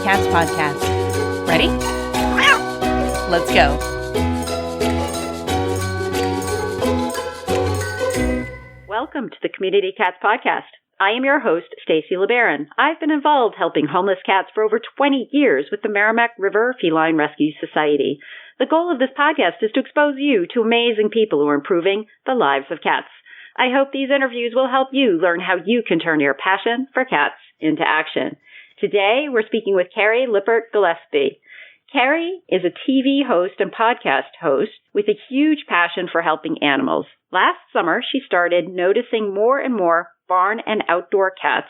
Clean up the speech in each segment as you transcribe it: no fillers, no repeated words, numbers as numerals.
Cats podcast. Ready? Let's go. Welcome to the Community Cats podcast. I am your host, Stacy LeBaron. I've been involved helping homeless cats for over 20 years with the Merrimack River Feline Rescue Society. The goal of this podcast is to expose you to amazing people who are improving the lives of cats. I hope these interviews will help you learn how you can turn your passion for cats into action. Today, we're speaking with Carrie Gillaspie. Carrie is a TV host and podcast host with a huge passion for helping animals. Last summer, she started noticing more and more barn and outdoor cats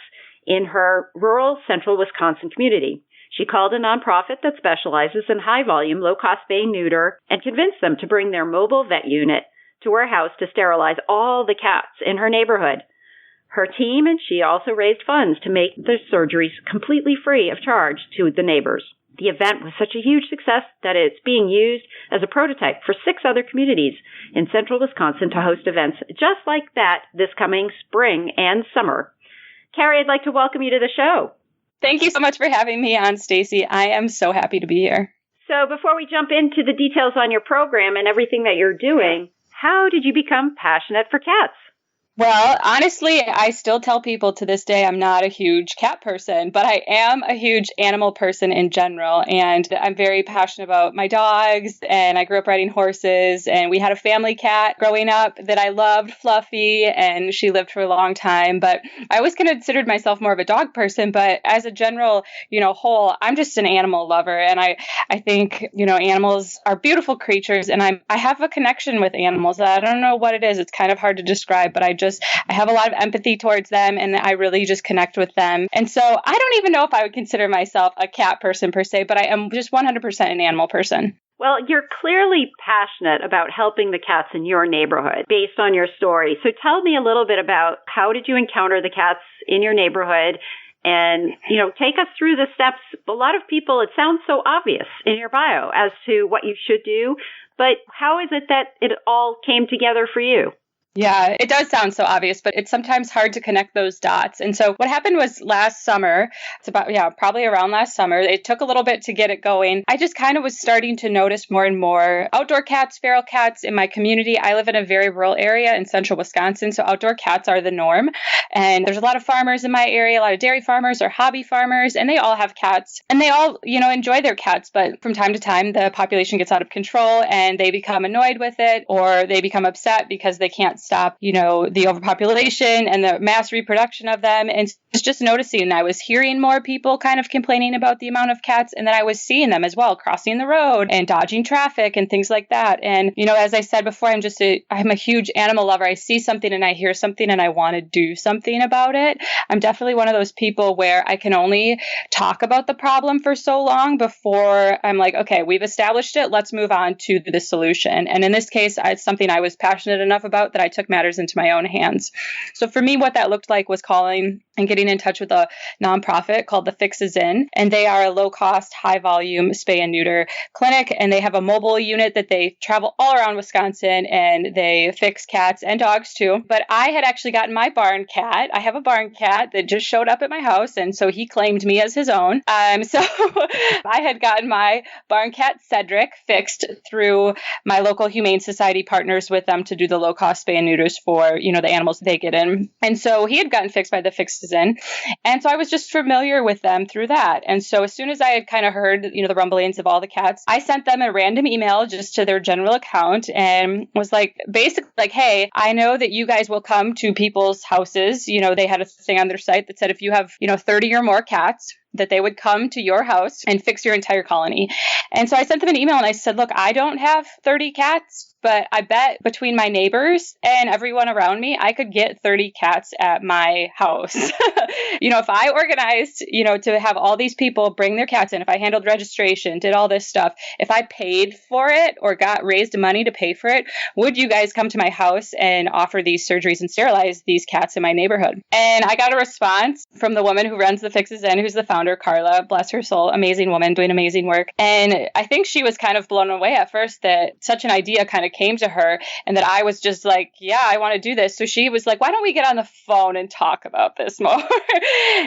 in her rural central Wisconsin community. She called a nonprofit that specializes in high-volume, low-cost spay-neuter and convinced them to bring their mobile vet unit to her house to sterilize all the cats in her neighborhood. Her team and she also raised funds to make the surgeries completely free of charge to the neighbors. The event was such a huge success that it's being used as a prototype for 6 other communities in central Wisconsin to host events just like that this coming spring and summer. Carrie, I'd like to welcome you to the show. Thank you so much for having me on, Stacy. I am so happy to be here. So before we jump into the details on your program and everything that you're doing, how did you become passionate for cats? Well, honestly, I still tell people to this day I'm not a huge cat person, but I am a huge animal person in general. And I'm very passionate about my dogs, and I grew up riding horses, and we had a family cat growing up that I loved, Fluffy, and she lived for a long time. But I always considered myself more of a dog person, but as a general, whole, I'm just an animal lover. And I think, animals are beautiful creatures, and I have a connection with animals. I don't know what it is. It's kind of hard to describe, but I have a lot of empathy towards them, and I really just connect with them. And so I don't even know if I would consider myself a cat person per se, but I am just 100% an animal person. Well, you're clearly passionate about helping the cats in your neighborhood based on your story. So tell me a little bit about how did you encounter the cats in your neighborhood? And, take us through the steps. A lot of people, it sounds so obvious in your bio as to what you should do, but how is it that it all came together for you? Yeah, it does sound so obvious, but it's sometimes hard to connect those dots. And so what happened was last summer, probably around last summer, it took a little bit to get it going. I just kind of was starting to notice more and more outdoor cats, feral cats in my community. I live in a very rural area in central Wisconsin, so outdoor cats are the norm. And there's a lot of farmers in my area, a lot of dairy farmers or hobby farmers, and they all have cats. And they all, enjoy their cats, but from time to time, the population gets out of control and they become annoyed with it, or they become upset because they can't stop, the overpopulation and the mass reproduction of them. And just noticing, and I was hearing more people kind of complaining about the amount of cats, and then I was seeing them as well, crossing the road and dodging traffic and things like that. And, as I said before, I'm a huge animal lover. I see something and I hear something and I want to do something about it. I'm definitely one of those people where I can only talk about the problem for so long before I'm like, okay, we've established it. Let's move on to the solution. And in this case, it's something I was passionate enough about that I took matters into my own hands. So for me, what that looked like was calling and getting in touch with a nonprofit called The Fixes In. And they are a low-cost, high-volume spay and neuter clinic. And they have a mobile unit that they travel all around Wisconsin, and they fix cats and dogs too. But I had actually gotten my barn cat. I have a barn cat that just showed up at my house, and so he claimed me as his own. So I had gotten my barn cat, Cedric, fixed through my local Humane Society partners with them to do the low-cost spay and neuters for, the animals they get in. And so he had gotten fixed by The Fixes In. And so I was just familiar with them through that. And so as soon as I had kind of heard, the rumblings of all the cats, I sent them a random email just to their general account and was basically like, hey, I know that you guys will come to people's houses. They had a thing on their site that said if you have, 30 or more cats, that they would come to your house and fix your entire colony. And so I sent them an email and I said, look, I don't have 30 cats, but I bet between my neighbors and everyone around me, I could get 30 cats at my house. If I organized, to have all these people bring their cats in, if I handled registration, did all this stuff, if I paid for it or raised money to pay for it, would you guys come to my house and offer these surgeries and sterilize these cats in my neighborhood? And I got a response from the woman who runs The Fixes In, who's the founder, Carla, bless her soul, amazing woman doing amazing work. And I think she was kind of blown away at first that such an idea kind of I came to her and that I was just like, yeah, I want to do this. So she was like, why don't we get on the phone and talk about this more?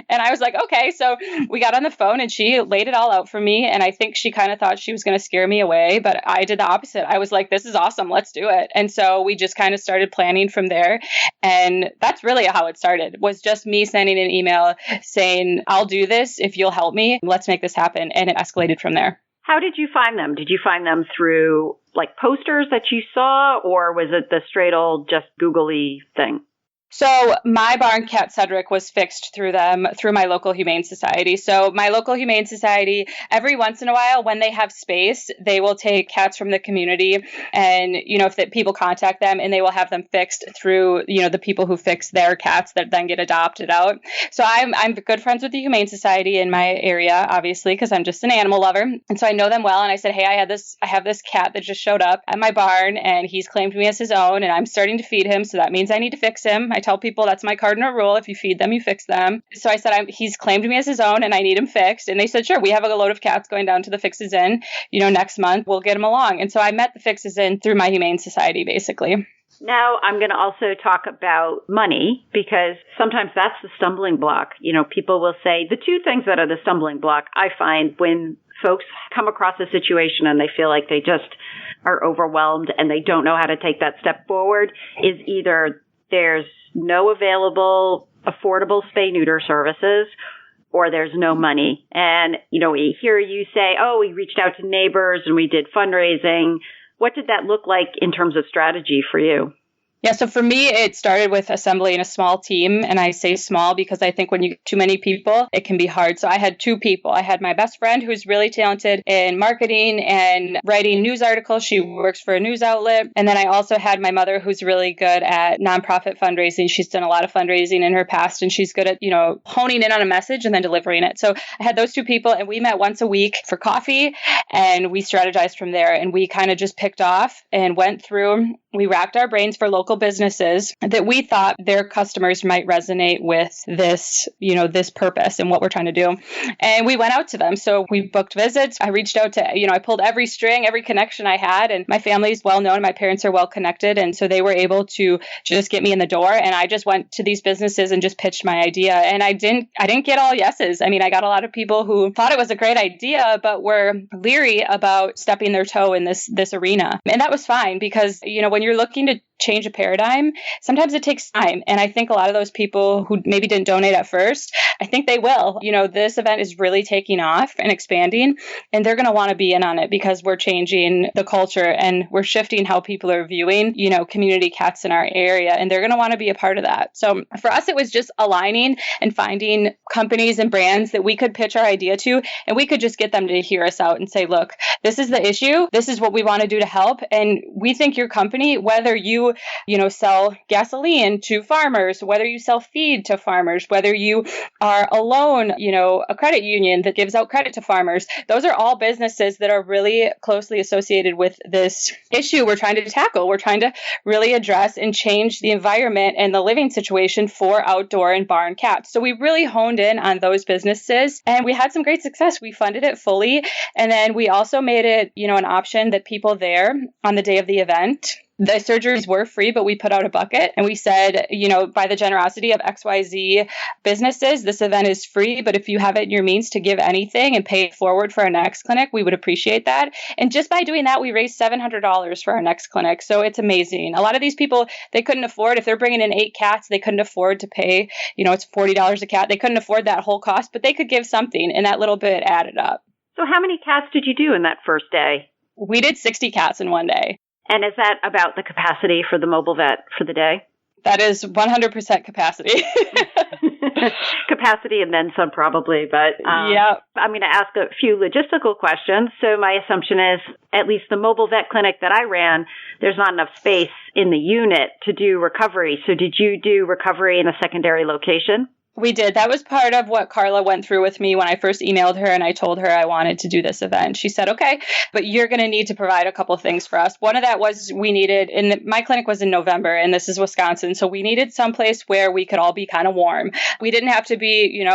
And I was like, okay. So we got on the phone and she laid it all out for me. And I think she kind of thought she was going to scare me away, but I did the opposite. I was like, this is awesome. Let's do it. And so we just kind of started planning from there. And that's really how it started, was just me sending an email saying, I'll do this if you'll help me. Let's make this happen. And it escalated from there. How did you find them? Did you find them through like posters that you saw, or was it the straight old just googly thing? So my barn cat Cedric was fixed through my local humane society. So my local humane society, every once in a while when they have space, they will take cats from the community and, if people contact them, and they will have them fixed through, the people who fix their cats that then get adopted out. So I'm good friends with the humane society in my area, obviously, because I'm just an animal lover. And so I know them well. And I said, hey, I have this cat that just showed up at my barn and he's claimed me as his own and I'm starting to feed him. So that means I need to fix him. I tell people that's my cardinal rule. If you feed them, you fix them. So I said, he's claimed me as his own and I need him fixed. And they said, sure, we have a load of cats going down to the Fixes Inn, next month. We'll get him along. And so I met the Fixes Inn through my humane society, basically. Now I'm going to also talk about money, because sometimes that's the stumbling block. People will say the two things that are the stumbling block, I find, when folks come across a situation and they feel like they just are overwhelmed and they don't know how to take that step forward, is either there's no available affordable spay-neuter services, or there's no money. And, we hear you say, oh, we reached out to neighbors and we did fundraising. What did that look like in terms of strategy for you? Yeah, so for me, it started with assembling a small team. And I say small because I think when you get too many people, it can be hard. So I had two people. I had my best friend who's really talented in marketing and writing news articles. She works for a news outlet. And then I also had my mother who's really good at nonprofit fundraising. She's done a lot of fundraising in her past and she's good at, honing in on a message and then delivering it. So I had those two people and we met once a week for coffee and we strategized from there. And we kind of just picked off and went through. We racked our brains for local businesses that we thought their customers might resonate with this, this purpose and what we're trying to do. And we went out to them. So we booked visits. I reached out to, I pulled every string, every connection I had, and my family's well known. My parents are well connected. And so they were able to just get me in the door. And I just went to these businesses and just pitched my idea. And I didn't get all yeses. I mean, I got a lot of people who thought it was a great idea, but were leery about stepping their toe in this arena. And that was fine because, when you're looking to change a paradigm, sometimes it takes time. And I think a lot of those people who maybe didn't donate at first, I think they will. This event is really taking off and expanding, and they're going to want to be in on it because we're changing the culture and we're shifting how people are viewing, community cats in our area, and they're going to want to be a part of that. So for us, it was just aligning and finding companies and brands that we could pitch our idea to, and we could just get them to hear us out and say, look, this is the issue. This is what we want to do to help. And we think your company, whether you sell gasoline to farmers, whether you sell feed to farmers, whether you are a loan, a credit union that gives out credit to farmers, those are all businesses that are really closely associated with this issue we're trying to tackle. We're trying to really address and change the environment and the living situation for outdoor and barn cats. So we really honed in on those businesses and we had some great success. We funded it fully. And then we also made it, an option that people there on the day of the event, the surgeries were free, but we put out a bucket and we said, by the generosity of XYZ businesses, this event is free. But if you have it in your means to give anything and pay it forward for our next clinic, we would appreciate that. And just by doing that, we raised $700 for our next clinic. So it's amazing. A lot of these people, they couldn't afford, if they're bringing in 8 cats, they couldn't afford to pay, it's $40 a cat. They couldn't afford that whole cost, but they could give something and that little bit added up. So how many cats did you do in that first day? We did 60 cats in one day. And is that about the capacity for the mobile vet for the day? That is 100% capacity. Capacity and then some probably, but yeah. I'm going to ask a few logistical questions. So my assumption is, at least the mobile vet clinic that I ran, there's not enough space in the unit to do recovery. So did you do recovery in a secondary location? We did. That was part of what Carla went through with me when I first emailed her and I told her I wanted to do this event. She said, okay, but you're going to need to provide a couple of things for us. One of that was we needed, my clinic was in November and this is Wisconsin. So we needed someplace where we could all be kind of warm. We didn't have to be,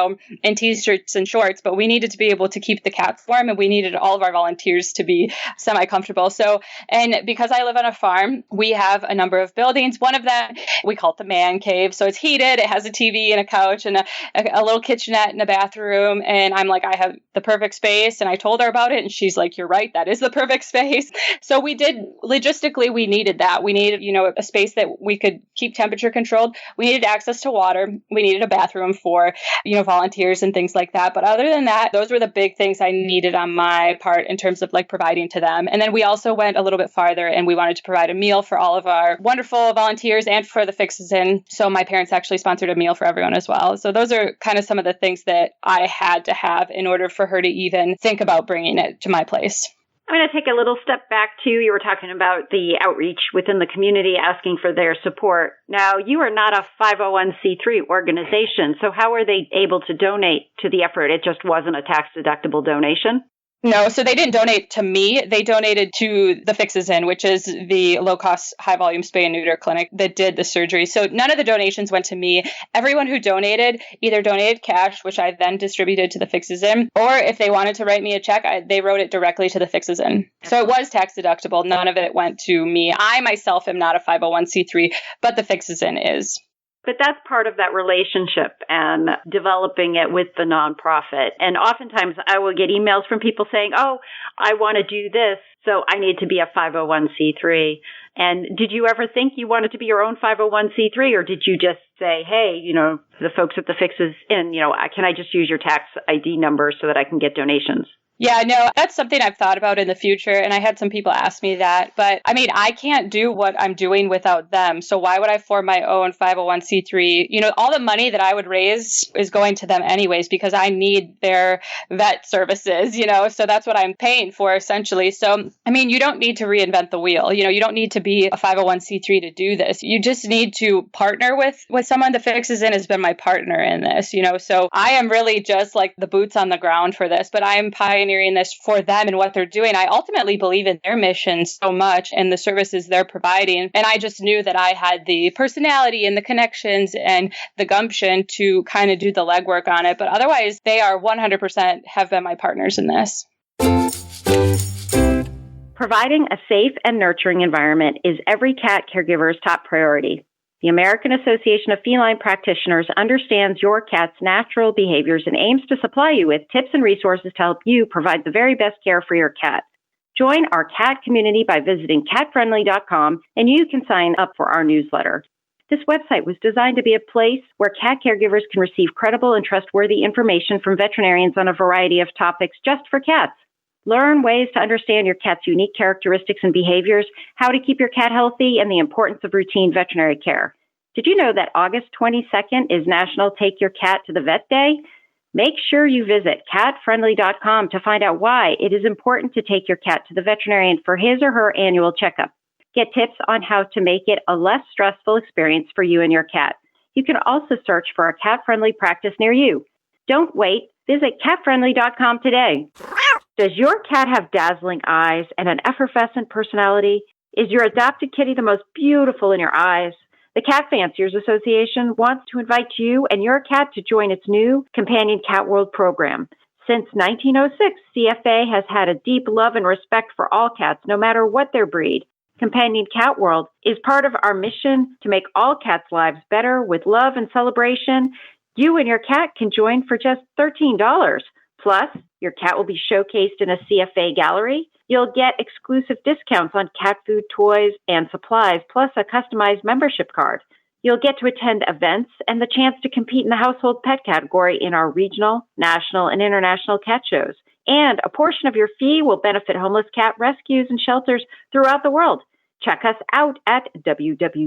in t-shirts and shorts, but we needed to be able to keep the cats warm and we needed all of our volunteers to be semi-comfortable. So, and because I live on a farm, we have a number of buildings. One of them, we call it the man cave. So it's heated. It has a TV and a couch and a little kitchenette and a bathroom. And I'm like, I have the perfect space. And I told her about it. And she's like, you're right. That is the perfect space. So we did, logistically, we needed that. We needed, a space that we could keep temperature controlled. We needed access to water. We needed a bathroom for, volunteers and things like that. But other than that, those were the big things I needed on my part in terms of like providing to them. And then we also went a little bit farther and we wanted to provide a meal for all of our wonderful volunteers and for the Fixes In. So my parents actually sponsored a meal for everyone as well. So those are kind of some of the things that I had to have in order for her to even think about bringing it to my place. I'm going to take a little step back too. You were talking about the outreach within the community, asking for their support. Now, you are not a 501c3 organization, so how are they able to donate to the effort? It just wasn't a tax-deductible donation? No, so they didn't donate to me. They donated to the Fixes In, which is the low-cost, high-volume spay and neuter clinic that did the surgery. So none of the donations went to me. Everyone who donated either donated cash, which I then distributed to the Fixes In, or if they wanted to write me a check, they wrote it directly to the Fixes In. So it was tax-deductible. None of it went to me. I myself am not a 501c3, but the Fixes In is. But that's part of that relationship and developing it with the nonprofit. And oftentimes I will get emails from people saying, oh, I want to do this, so I need to be a 501c3. And did you ever think you wanted to be your own 501c3, or did you just say, hey, the folks at the Fixes In, can I just use your tax ID number so that I can get donations? Yeah, no, that's something I've thought about in the future. And I had some people ask me that. But I mean, I can't do what I'm doing without them. So why would I form my own 501c3? All the money that I would raise is going to them anyways, because I need their vet services, so that's what I'm paying for essentially. So, I mean, you don't need to reinvent the wheel. You don't need to be a 501c3 to do this. You just need to partner with someone. The Fixes In has been my partner in this, so I am really just like the boots on the ground for this, but I am pioneering this for them and what they're doing. I ultimately believe in their mission so much and the services they're providing. And I just knew that I had the personality and the connections and the gumption to kind of do the legwork on it. But otherwise, they are 100% have been my partners in this. Providing a safe and nurturing environment is every cat caregiver's top priority. The American Association of Feline Practitioners understands your cat's natural behaviors and aims to supply you with tips and resources to help you provide the very best care for your cat. Join our cat community by visiting catfriendly.com, and you can sign up for our newsletter. This website was designed to be a place where cat caregivers can receive credible and trustworthy information from veterinarians on a variety of topics just for cats. Learn ways to understand your cat's unique characteristics and behaviors, how to keep your cat healthy, and the importance of routine veterinary care. Did you know that August 22nd is National Take Your Cat to the Vet Day? Make sure you visit catfriendly.com to find out why it is important to take your cat to the veterinarian for his or her annual checkup. Get tips on how to make it a less stressful experience for you and your cat. You can also search for a cat-friendly practice near you. Don't wait. Visit catfriendly.com today. Does your cat have dazzling eyes and an effervescent personality? Is your adopted kitty the most beautiful in your eyes? The Cat Fanciers Association wants to invite you and your cat to join its new Companion Cat World program. Since 1906, CFA has had a deep love and respect for all cats, no matter what their breed. Companion Cat World is part of our mission to make all cats' lives better with love and celebration. You and your cat can join for just $13. Plus, your cat will be showcased in a CFA gallery. You'll get exclusive discounts on cat food, toys, and supplies, plus a customized membership card. You'll get to attend events and the chance to compete in the household pet category in our regional, national, and international cat shows. And a portion of your fee will benefit homeless cat rescues and shelters throughout the world. Check us out at www.cfa.org.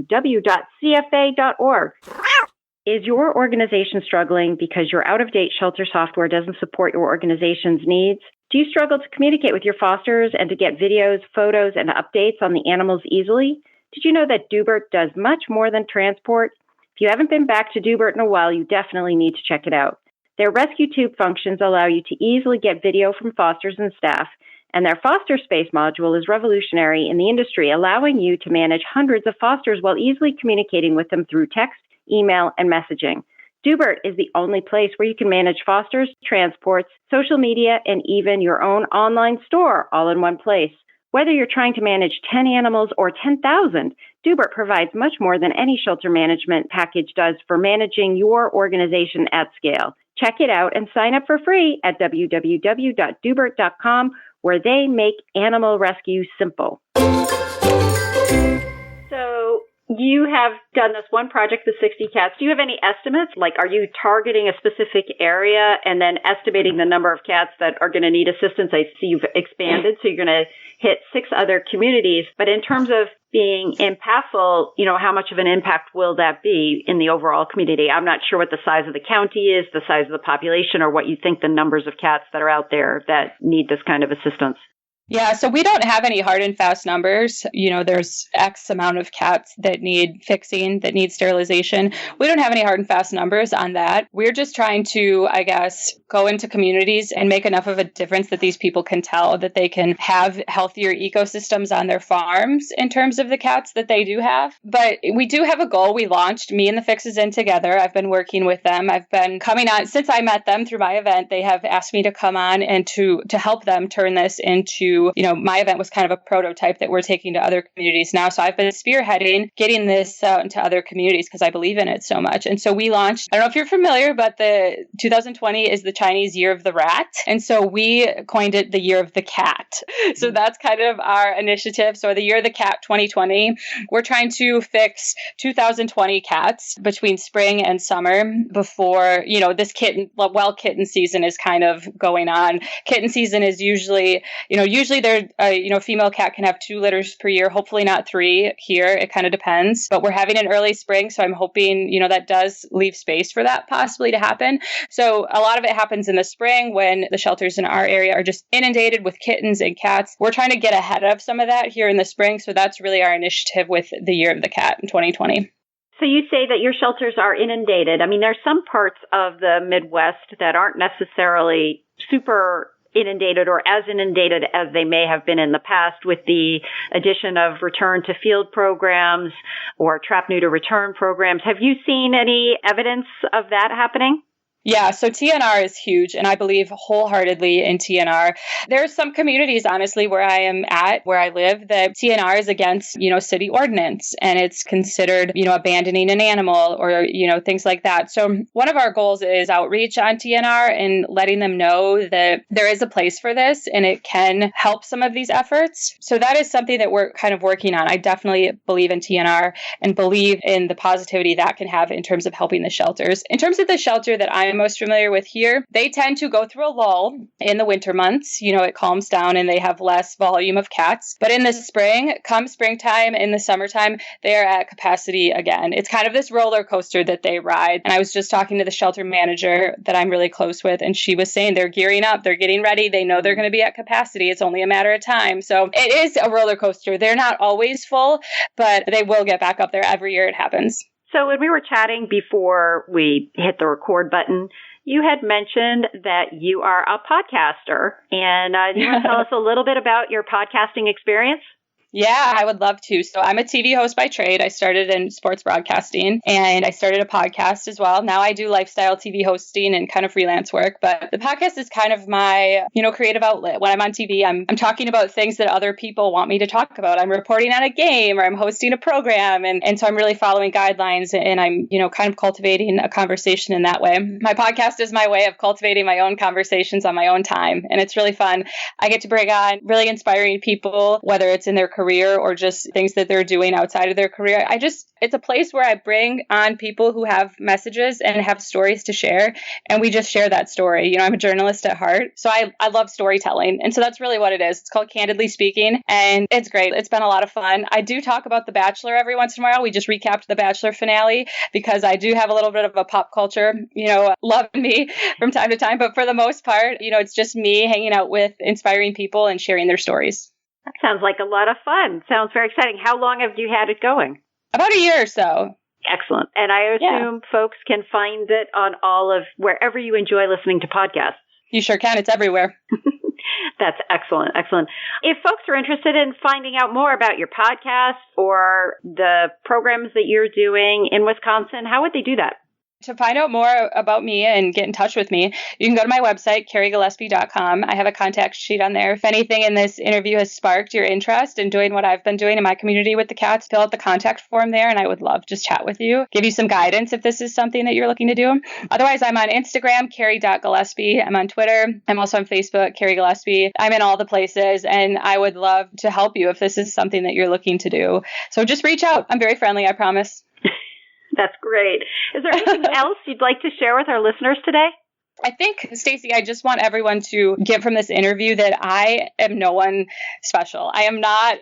Is your organization struggling because your out-of-date shelter software doesn't support your organization's needs? Do you struggle to communicate with your fosters and to get videos, photos, and updates on the animals easily? Did you know that Lippert does much more than transport? If If you haven't been back to Lippert in a while, you definitely need to check it out. Their rescue tube functions allow you to easily get video from fosters and staff, and their foster space module is revolutionary in the industry, allowing you to manage hundreds of fosters while easily communicating with them through text, email, and messaging. Lippert is the only place where you can manage fosters, transports, social media, and even your own online store all in one place. Whether you're trying to manage 10 animals or 10,000, Lippert provides much more than any shelter management package does for managing your organization at scale. Check it out and sign up for free at www.lippert.com, where they make animal rescue simple. So you have done this one project with 60 cats. Do you have any estimates? Like, are you targeting a specific area and then estimating the number of cats that are going to need assistance? I see you've expanded, so you're going to hit 6 other communities. But in terms of being impactful, how much of an impact will that be in the overall community? I'm not sure what the size of the county is, the size of the population, or what you think the numbers of cats that are out there that need this kind of assistance. Yeah, so we don't have any hard and fast numbers. There's X amount of cats that need fixing, that need sterilization. We don't have any hard and fast numbers on that. We're just trying to, go into communities and make enough of a difference that these people can tell that they can have healthier ecosystems on their farms in terms of the cats that they do have. But we do have a goal. We launched Me and the Fixes In together. I've been working with them. I've been coming on since I met them through my event. They have asked me to come on and to help them turn this into, my event was kind of a prototype that we're taking to other communities now. So I've been spearheading getting this out into other communities because I believe in it so much. And so we launched, I don't know if you're familiar, but the 2020 is the Chinese Year of the Rat. And so we coined it the Year of the Cat. So that's kind of our initiative. So the Year of the Cat 2020, we're trying to fix 2020 cats between spring and summer before, this kitten season is kind of going on. Kitten season is usually they're, female cat can have 2 litters per year, hopefully not 3 here. It kind of depends, but we're having an early spring. So I'm hoping, that does leave space for that possibly to happen. So a lot of it happens in the spring when the shelters in our area are just inundated with kittens and cats. We're trying to get ahead of some of that here in the spring. So that's really our initiative with the Year of the Cat in 2020. So you say that your shelters are inundated. I mean, there's some parts of the Midwest that aren't necessarily super inundated or as inundated as they may have been in the past with the addition of return to field programs or trap neuter return programs. Have you seen any evidence of that happening? Yeah, so TNR is huge, and I believe wholeheartedly in TNR. There's some communities, honestly, where I live, that TNR is against, city ordinance, and it's considered, abandoning an animal or, things like that. So one of our goals is outreach on TNR and letting them know that there is a place for this and it can help some of these efforts. So that is something that we're kind of working on. I definitely believe in TNR and believe in the positivity that can have in terms of helping the shelters. In terms of the shelter that I'm most familiar with here, they tend to go through a lull in the winter months. It calms down and they have less volume of cats. But in the spring, come springtime, in the summertime, they are at capacity again. It's kind of this roller coaster that they ride. And I was just talking to the shelter manager that I'm really close with, and she was saying they're gearing up, they're getting ready, they know they're going to be at capacity. It's only a matter of time. So it is a roller coaster. They're not always full, but they will get back up there every year it happens. So when we were chatting before we hit the record button, you had mentioned that you are a podcaster. And do you want to tell us a little bit about your podcasting experience? Yeah, I would love to. So I'm a TV host by trade. I started in sports broadcasting and I started a podcast as well. Now I do lifestyle TV hosting and kind of freelance work, but the podcast is kind of my, creative outlet. When I'm on TV, I'm talking about things that other people want me to talk about. I'm reporting on a game or I'm hosting a program. And so I'm really following guidelines and I'm, kind of cultivating a conversation in that way. My podcast is my way of cultivating my own conversations on my own time. And it's really fun. I get to bring on really inspiring people, whether it's in their career or just things that they're doing outside of their career. It's a place where I bring on people who have messages and have stories to share. And we just share that story. I'm a journalist at heart. So I love storytelling. And so that's really what it is. It's called Candidly Speaking. And it's great. It's been a lot of fun. I do talk about The Bachelor every once in a while. We just recapped The Bachelor finale because I do have a little bit of a pop culture, love me from time to time. But for the most part, it's just me hanging out with inspiring people and sharing their stories. That sounds like a lot of fun. Sounds very exciting. How long have you had it going? About a year or so. Excellent. And I assume folks can find it on all of wherever you enjoy listening to podcasts. You sure can. It's everywhere. That's excellent. Excellent. If folks are interested in finding out more about your podcast or the programs that you're doing in Wisconsin, how would they do that? To find out more about me and get in touch with me, you can go to my website, carriegillaspie.com. I have a contact sheet on there. If anything in this interview has sparked your interest in doing what I've been doing in my community with the cats, fill out the contact form there, and I would love to just chat with you, give you some guidance if this is something that you're looking to do. Otherwise, I'm on Instagram, carrie.gillaspie. I'm on Twitter. I'm also on Facebook, Carrie Gillaspie. I'm in all the places, and I would love to help you if this is something that you're looking to do. So just reach out. I'm very friendly, I promise. That's great. Is there anything else you'd like to share with our listeners today? I think, Stacy, I just want everyone to get from this interview that I am no one special. I am not,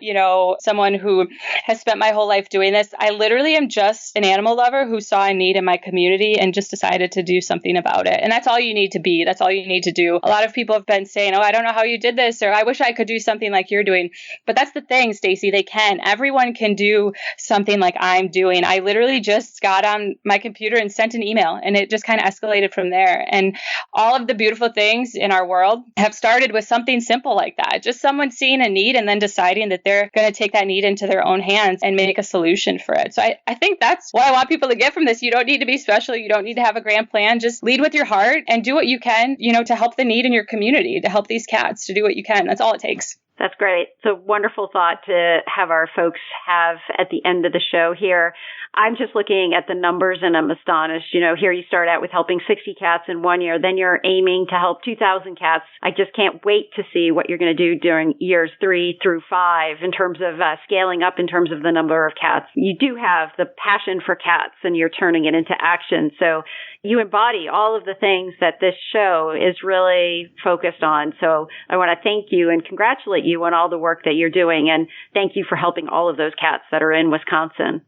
someone who has spent my whole life doing this. I literally am just an animal lover who saw a need in my community and just decided to do something about it. And that's all you need to be. That's all you need to do. A lot of people have been saying, I don't know how you did this, or I wish I could do something like you're doing. But that's the thing, Stacy, they can. Everyone can do something like I'm doing. I literally just got on my computer and sent an email, and it just kind of escalated from there. And all of the beautiful things in our world have started with something simple like that. Just someone seeing a need and then deciding that they're going to take that need into their own hands and make a solution for it. So I think that's what I want people to get from this. You don't need to be special. You don't need to have a grand plan. Just lead with your heart and do what you can, to help the need in your community, to help these cats, to do what you can. That's all it takes. That's great. It's a wonderful thought to have our folks have at the end of the show here. I'm just looking at the numbers and I'm astonished. Here you start out with helping 60 cats in 1 year. Then you're aiming to help 2,000 cats. I just can't wait to see what you're going to do during years 3 through 5 in terms of scaling up in terms of the number of cats. You do have the passion for cats and you're turning it into action. So you embody all of the things that this show is really focused on. So I want to thank you and congratulate you on all the work that you're doing. And thank you for helping all of those cats that are in Wisconsin.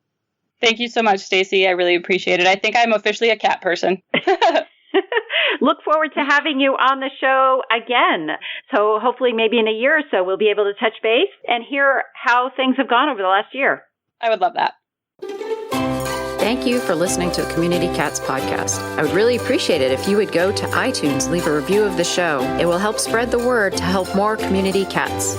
Thank you so much, Stacy. I really appreciate it. I think I'm officially a cat person. Look forward to having you on the show again. So hopefully maybe in a year or so, we'll be able to touch base and hear how things have gone over the last year. I would love that. Thank you for listening to the Community Cats podcast. I would really appreciate it if you would go to iTunes, leave a review of the show. It will help spread the word to help more community cats.